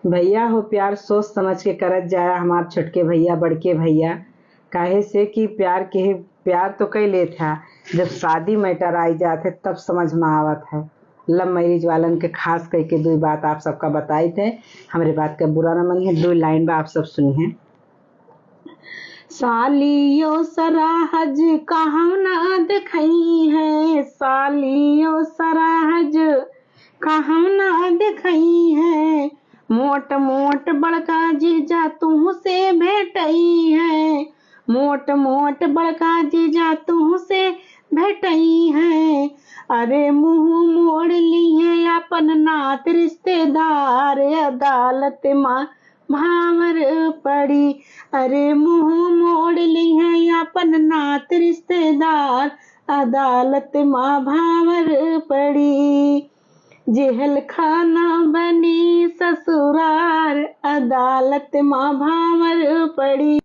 भैया हो प्यार सोच समझ के करत जाया हमार छोटके भैया बड़के भैया। काहे से कि प्यार तो कई ले था, जब शादी मैटर आई जाते तब समझ में आवत है। लव मैरिज वालन के खास करके दो बात आप सबका बताई थे। हमारे बात का बुरा न मानिए, दो लाइन बा आप सब सुनिए। सालियो सराहज कहाँ ना दिखई है, सालियो सराहज कहाँ ना दिखई है। मोट मोट बड़का जीजा तुह से भेटई है, मोट मोट बड़का जीजा तुह से भेटई है। अरे मुंह मोड़ ली है अपन नात रिश्तेदार, अदालत माँ भावर पड़ी। अरे मुंह मोड़ ली है अपन नात रिश्तेदार, अदालत माँ भावर पड़ी। जेहल खाना बनी ससुरार, अदालत माँ भावर पड़ी।